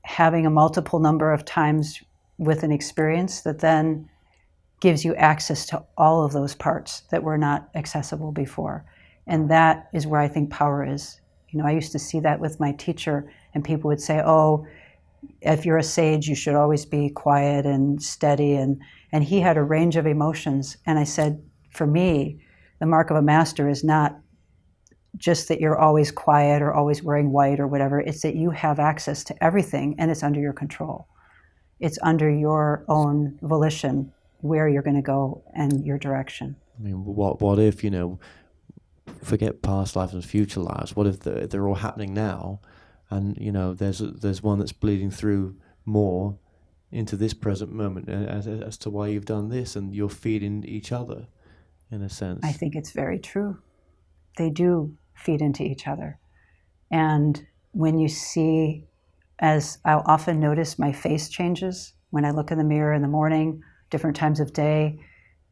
Speaker 3: having a multiple number of times with an experience that then gives you access to all of those parts that were not accessible before. And that is where I think power is. You know, I used to see that with my teacher, and people would say, oh, if you're a sage, you should always be quiet and steady. And he had a range of emotions. And I said, for me, the mark of a master is not just that you're always quiet or always wearing white or whatever. It's that you have access to everything and it's under your control. It's under your own volition where you're going to go and your direction.
Speaker 1: I mean, what if, forget past lives and future lives, what if they're all happening now, and, there's one that's bleeding through more into this present moment as to why you've done this, and you're feeding each other, in a sense.
Speaker 3: I think it's very true. They do feed into each other. And when you see, as I'll often notice my face changes when I look in the mirror in the morning, different times of day,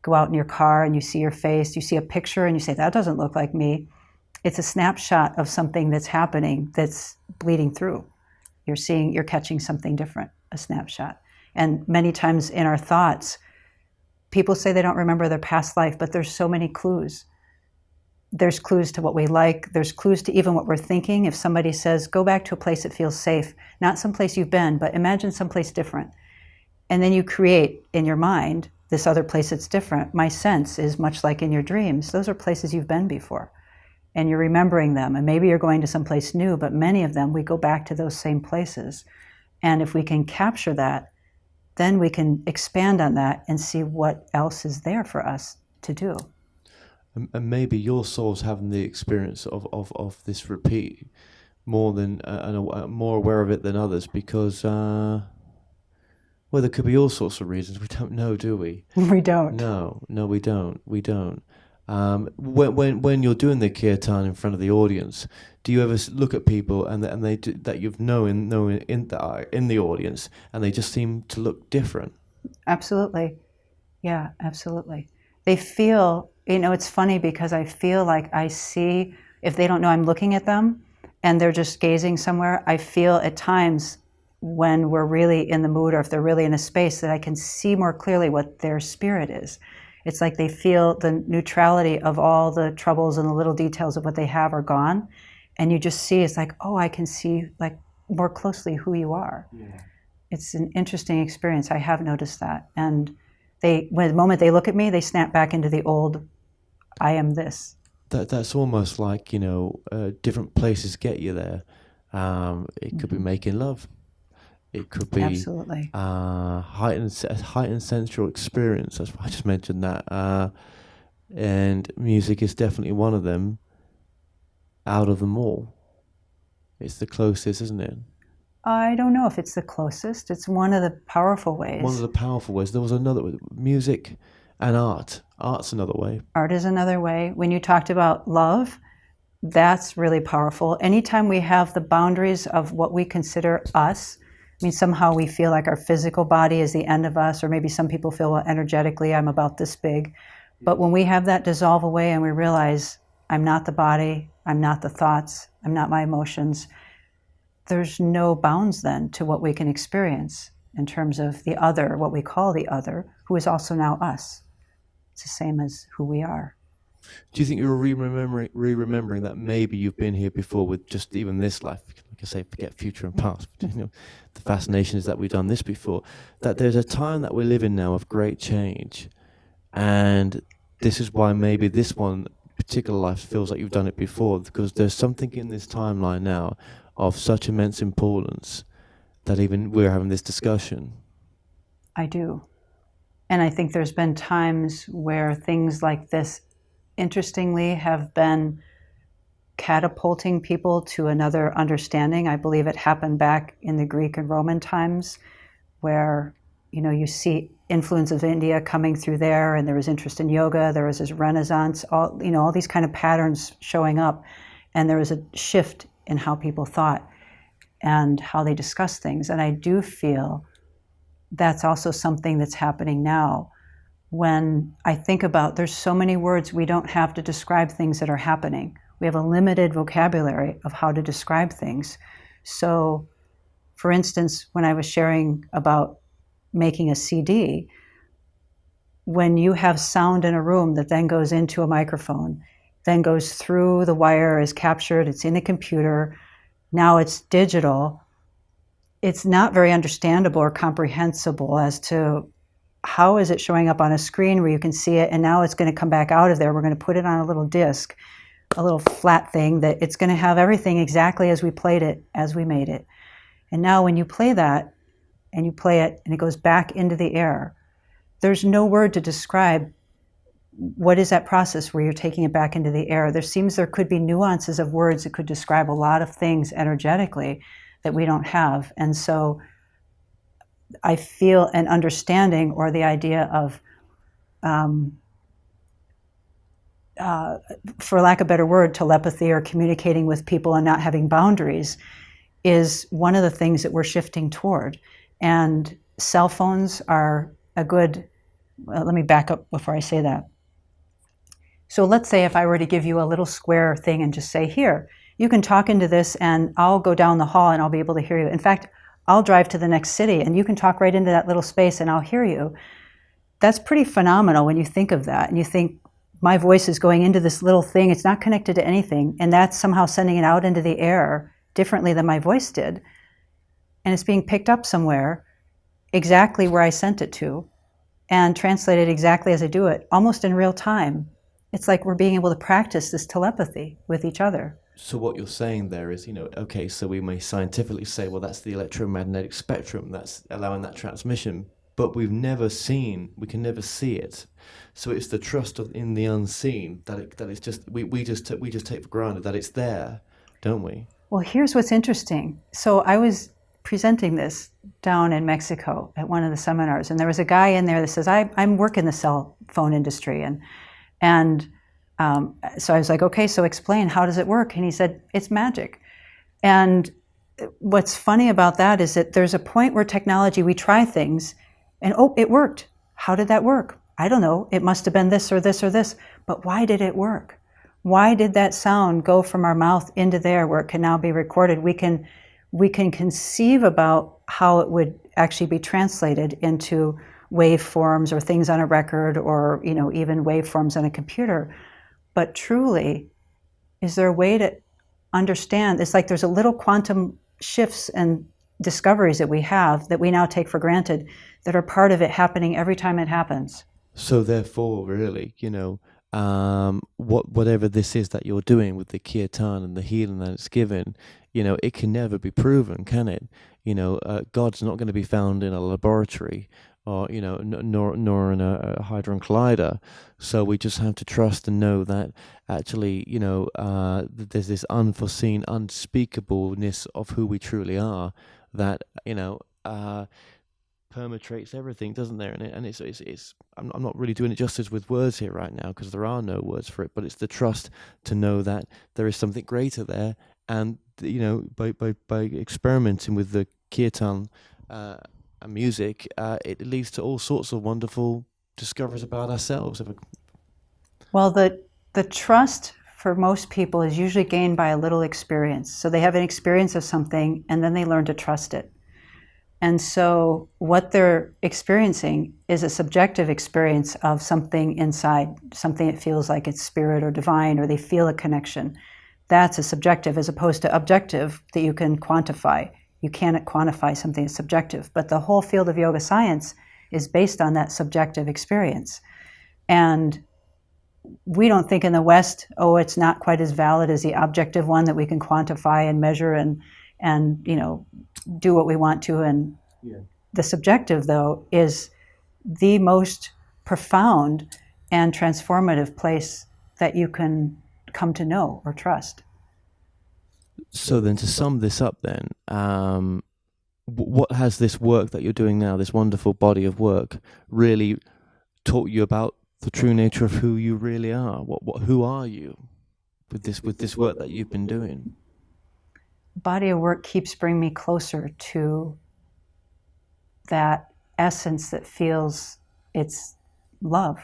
Speaker 3: go out in your car and you see your face, you see a picture and you say, that doesn't look like me. It's a snapshot of something that's happening that's bleeding through. You're catching something different, a snapshot. And many times in our thoughts, people say they don't remember their past life, but there's so many clues. There's clues to what we like. There's clues to even what we're thinking. If somebody says, go back to a place that feels safe, not someplace you've been, but imagine someplace different. And then you create in your mind this other place that's different. My sense is much like in your dreams. Those are places you've been before. And you're remembering them. And maybe you're going to someplace new, but many of them, we go back to those same places. And if we can capture that, then we can expand on that and see what else is there for us to do.
Speaker 1: And maybe your soul's having the experience of this repeat more than more aware of it than others, because there could be all sorts of reasons. We don't know, do we?
Speaker 3: We don't.
Speaker 1: No, we don't. We don't. When you're doing the kirtan in front of the audience, do you ever look at people and they do, that you've known in the audience, and they just seem to look different?
Speaker 3: Absolutely. Yeah, absolutely. They feel, it's funny because I feel like I see, if they don't know I'm looking at them and they're just gazing somewhere, I feel at times when we're really in the mood, or if they're really in a space, that I can see more clearly what their spirit is. It's like they feel the neutrality of all the troubles and the little details of what they have are gone. And you just see, it's like, oh, I can see like more closely who you are. Yeah. It's an interesting experience. I have noticed that. And the moment they look at me, they snap back into the old, I am this.
Speaker 1: That's almost like, different places get you there. It could be making love. It could be
Speaker 3: absolutely
Speaker 1: heightened sensual experience. That's why I just mentioned that. And music is definitely one of them. Out of them all, it's the closest, isn't it?
Speaker 3: I don't know if it's the closest. It's one of the powerful ways.
Speaker 1: One of the powerful ways. There was another way. Music and art. Art's another way.
Speaker 3: Art is another way. When you talked about love, that's really powerful. Anytime we have the boundaries of what we consider us, somehow we feel like our physical body is the end of us, or maybe some people feel, well, energetically, I'm about this big. But when we have that dissolve away and we realize, I'm not the body, I'm not the thoughts, I'm not my emotions, there's no bounds then to what we can experience in terms of the other, what we call the other, who is also now us. It's the same as who we are.
Speaker 1: Do you think you're re-remembering that maybe you've been here before with just even this life? Like I say, forget future and past. The fascination is that we've done this before. That there's a time that we live in now of great change. And this is why maybe this one particular life feels like you've done it before, because there's something in this timeline now of such immense importance that even we're having this discussion.
Speaker 3: I do. And I think there's been times where things like this, interestingly, have been catapulting people to another understanding. I believe it happened back in the Greek and Roman times, where you see influence of India coming through there, and there was interest in yoga, there was this Renaissance, all these kind of patterns showing up, and there was a shift in how people thought and how they discuss things. And I do feel that's also something that's happening now. When I think about, there's so many words we don't have to describe things that are happening. We have a limited vocabulary of how to describe things. So, for instance, when I was sharing about making a CD, when you have sound in a room that then goes into a microphone, then goes through the wire, is captured, it's in a computer, now it's digital, it's not very understandable or comprehensible as to how is it showing up on a screen where you can see it, and now it's going to come back out of there, we're going to put it on a little disc. a little flat thing that it's going to have everything exactly as we played it, as we made it. And now when you play that, and you play it, and it goes back into the air, there's no word to describe what is that process where you're taking it back into the air. There could be nuances of words that could describe a lot of things energetically that we don't have. And so I feel an understanding, or the idea of, for lack of a better word, telepathy or communicating with people and not having boundaries is one of the things that we're shifting toward. And cell phones are a good, let me back up before I say that. So let's say if I were to give you a little square thing and just say, here, you can talk into this and I'll go down the hall and I'll be able to hear you. In fact, I'll drive to the next city and you can talk right into that little space and I'll hear you. That's pretty phenomenal when you think of that. And you think, my voice is going into this little thing. It's not connected to anything. And that's somehow sending it out into the air differently than my voice did. And it's being picked up somewhere exactly where I sent it to and translated exactly as I do it, almost in real time. It's like we're being able to practice this telepathy with each other.
Speaker 1: So what you're saying there is, okay, so we may scientifically say, well, that's the electromagnetic spectrum, that's allowing that transmission, but we can never see it. So it's the trust in the unseen that it's just, we just take for granted that it's there, don't we?
Speaker 3: Well, here's what's interesting. So I was presenting this down in Mexico at one of the seminars, and there was a guy in there that says, I'm working the cell phone industry, and so I was like, okay, so explain, how does it work? And he said, it's magic. And what's funny about that is that there's a point where technology, we try things, and oh, it worked. How did that work? I don't know. It must have been this or this or this. But why did it work? Why did that sound go from our mouth into there where it can now be recorded? We can conceive about how it would actually be translated into waveforms or things on a record, or even waveforms on a computer. But truly, is there a way to understand? It's like there's a little quantum shifts and discoveries that we have that we now take for granted that are part of it happening every time it happens.
Speaker 1: So therefore, really, whatever this is that you're doing with the kirtan and the healing that it's given, it can never be proven, can it? God's not going to be found in a laboratory, or nor in a hadron collider. So we just have to trust and know that actually, there's this unforeseen, unspeakableness of who we truly are that permeates everything, doesn't there? And it's I'm not really doing it justice with words here right now because there are no words for it. But it's the trust to know that there is something greater there, and by experimenting with the kirtan and music, it leads to all sorts of wonderful discoveries about ourselves.
Speaker 3: Well, the trust for most people is usually gained by a little experience. So they have an experience of something, and then they learn to trust it. And so what they're experiencing is a subjective experience of something inside, something that feels like it's spirit or divine, or they feel a connection. That's a subjective, as opposed to objective that you can quantify. You cannot quantify something as subjective, but the whole field of yoga science is based on that subjective experience. And we don't think in the West, it's not quite as valid as the objective one that we can quantify and measure and do what we want to. And the subjective, though, is the most profound and transformative place that you can come to know or trust.
Speaker 1: So then, to sum this up then, what has this work that you're doing now, this wonderful body of work, really taught you about the true nature of who you really are? Who are you with this work that you've been doing?
Speaker 3: Body of work keeps bringing me closer to that essence that feels it's love.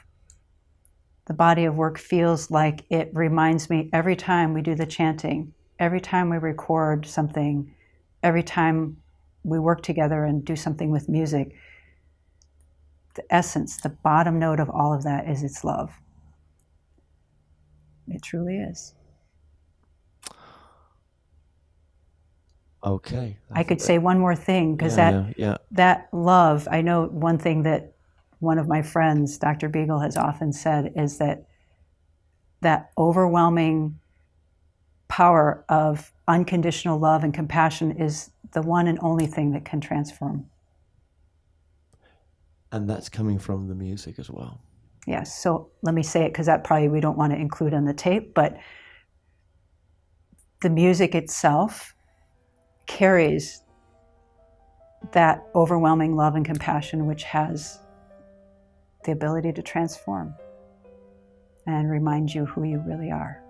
Speaker 3: The body of work feels like it reminds me every time we do the chanting, every time we record something, every time we work together and do something with music. The essence, the bottom note of all of that is it's love. It truly is.
Speaker 1: Okay.
Speaker 3: I could say one more thing, because that love, I know one thing that one of my friends, Dr. BUEGEL, has often said is that overwhelming power of unconditional love and compassion is the one and only thing that can transform.
Speaker 1: And that's coming from the music as well.
Speaker 3: Yes, so let me say it because that probably we don't want to include on the tape, but the music itself carries that overwhelming love and compassion which has the ability to transform and remind you who you really are.